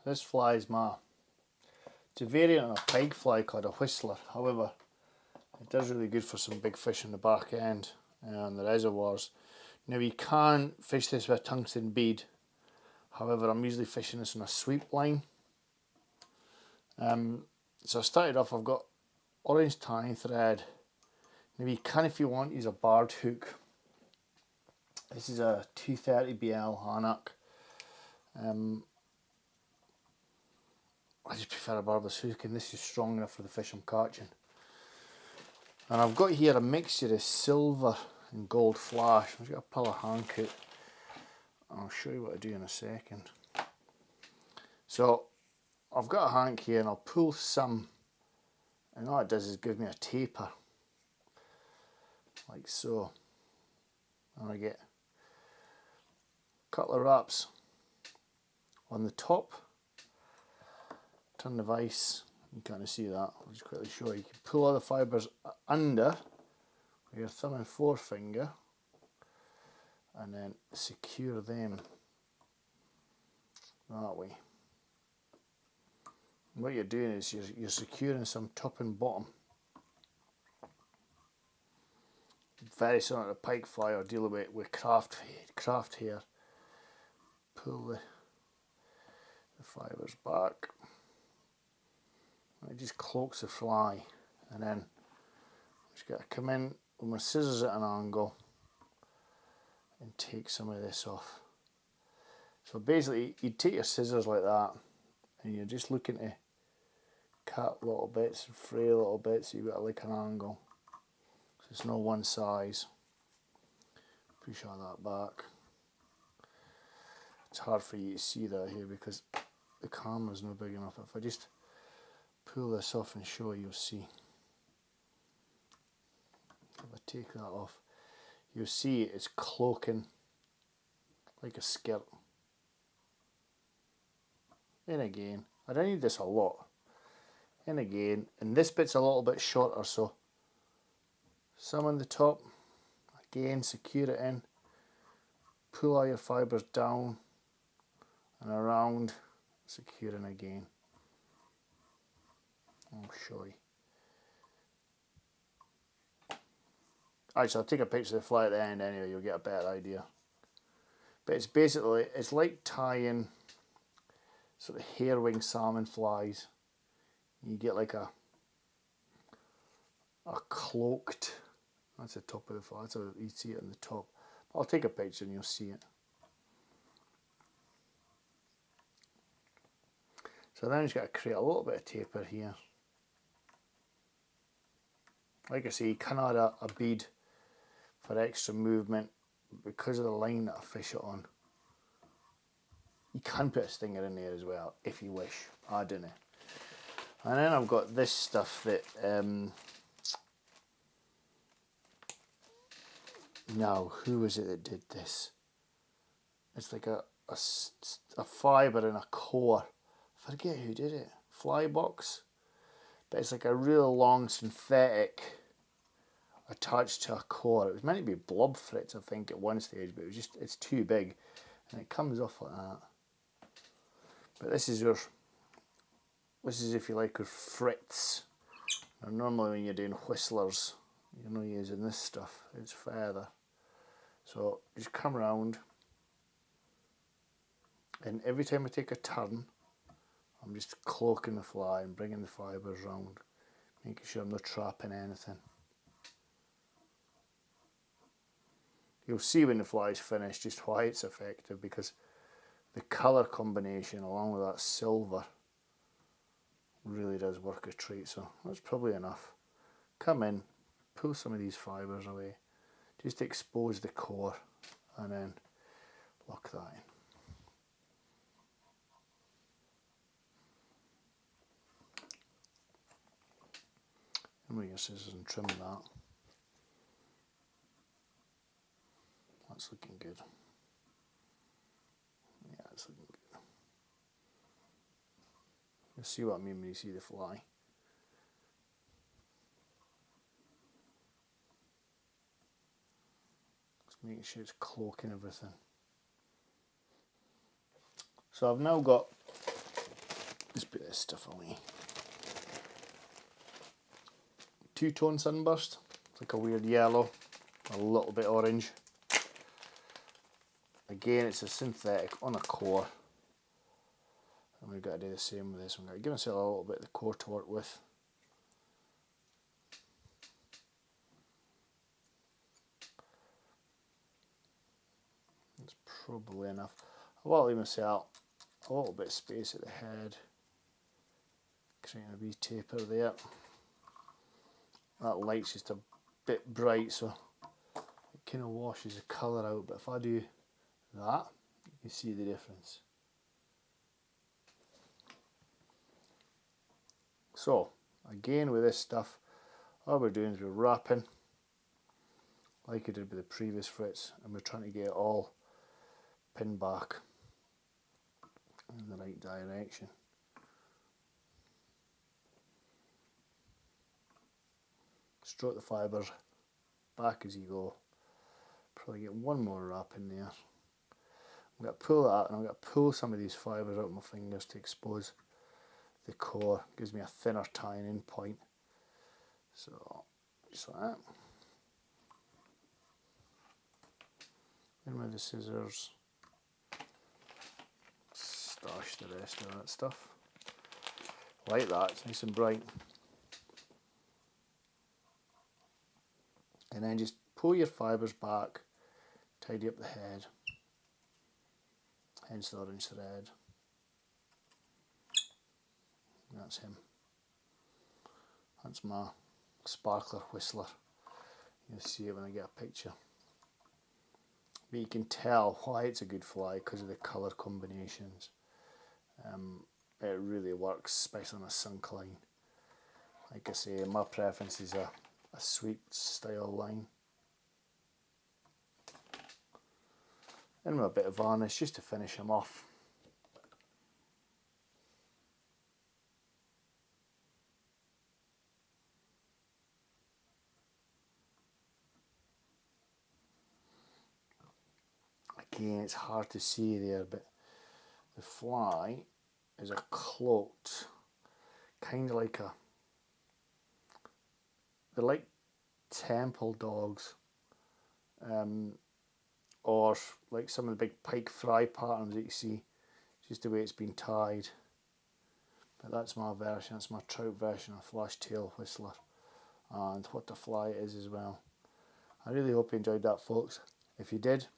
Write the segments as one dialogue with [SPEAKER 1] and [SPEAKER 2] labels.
[SPEAKER 1] This fly is it's a variant on a pike fly called a whistler. However, it does really good for some big fish in the back end and the reservoirs. Now you can fish this with a tungsten bead. However, I'm usually fishing this on a sweep line. So I started off, I've got orange tanning thread. Now you can, if you want, use a barred hook. This is a 230 BL Hanak. I just prefer a barbless hook, and this is strong enough for the fish I'm catching. And I've got here a mixture of silver and gold flash. I'm just going to pull a hank out. I'll show you what I do in a second. So I've got a hank here, and I'll pull some, and all it does is give me a taper, like so. And I get a couple of wraps on the top. Turn the vise, you can't see that, I'll just quickly show you. You can pull all the fibres under with your thumb and forefinger and then secure them that way. And what you're doing is you're securing some top and bottom. Very similar to pike fly or dealing with craft here. Pull the fibres back. It just cloaks the fly, and then I'm just got to come in with my scissors at an angle and take some of this off. So basically you take your scissors like that and you're just looking to cut little bits and fray little bits, so you've got like an angle. So it's not one size. Push all that back. It's hard for you to see that here because the camera's not big enough. If I just pull this off and show you, you'll see. If I take that off, you'll see it's cloaking like a skirt. And again, I don't need this a lot. And again, and this bit's a little bit shorter, so some on the top, again secure it in, pull all your fibres down and around, securing again. I'll show you. Actually, I'll take a picture of the fly at the end anyway, you'll get a better idea. But it's basically, it's like tying sort of hair-wing salmon flies. You get like a cloaked, that's the top of the fly, that's how you see it on the top. I'll take a picture and you'll see it. So then you've got to create a little bit of taper here. Like I say, you can add a bead for extra movement because of the line that I fish it on. You can put a stinger in there as well if you wish. I don't know. And then I've got this stuff that now who was it that did this? It's like a fibre and a core. I forget who did it. Flybox. But it's like a real long synthetic attached to a core. It was meant to be blob frits, I think, at one stage, but it's too big and it comes off like that. But this is if you like your frits. Now normally when you're doing whistlers, you're not using this stuff, it's feather. So just come around, and every time I take a turn, I'm just cloaking the fly and bringing the fibres round, making sure I'm not trapping anything. You'll see when the fly's finished just why it's effective, because the colour combination along with that silver really does work a treat. So that's probably enough. Come in, pull some of these fibres away, just expose the core and then lock that in. And with your scissors and trim that. That's looking good. Yeah, it's looking good. You'll see what I mean when you see the fly. Just making sure it's cloaking everything. So I've now got Just put this stuff away. Two-tone sunburst. It's like a weird yellow, a little bit orange. Again, it's a synthetic on a core. And we've got to do the same with this one. Got to give myself a little bit of the core to work with. That's probably enough. I want to leave myself a little bit of space at the head. Creating a wee taper there. That light's just a bit bright, so it kind of washes the colour out. But if I do that, you can see the difference. So, again with this stuff, all we're doing is we're wrapping, like I did with the previous frits, and we're trying to get it all pinned back in the right direction. Stroke the fibres back as you go. Probably get one more wrap in there. I'm going to pull that out, and I'm going to pull some of these fibres out with my fingers to expose the core. Gives me a thinner tying in point. So just like that. Then with the scissors, stash the rest of that stuff. Like that, it's nice and bright. And then just pull your fibres back, tidy up the head, hence the orange thread. That's him. That's my sparkler whistler. You'll see it when I get a picture. But you can tell why it's a good fly because of the colour combinations. It really works, especially on a sunk line. Like I say, my preference is a sweep style line. And with a bit of varnish just to finish them off. Again, it's hard to see there, but the fly is a cloaked, kind of like they're like temple dogs, or like some of the big pike fry patterns that you see, just the way it's been tied. But that's my version, that's my trout version of flash tail whistler, and what the fly is as well. I really hope you enjoyed that, folks. If you did,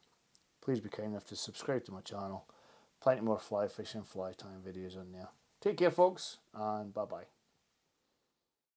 [SPEAKER 1] please be kind enough to subscribe to my channel. Plenty more fly fishing, fly tying videos on there. Take care, folks, and bye bye.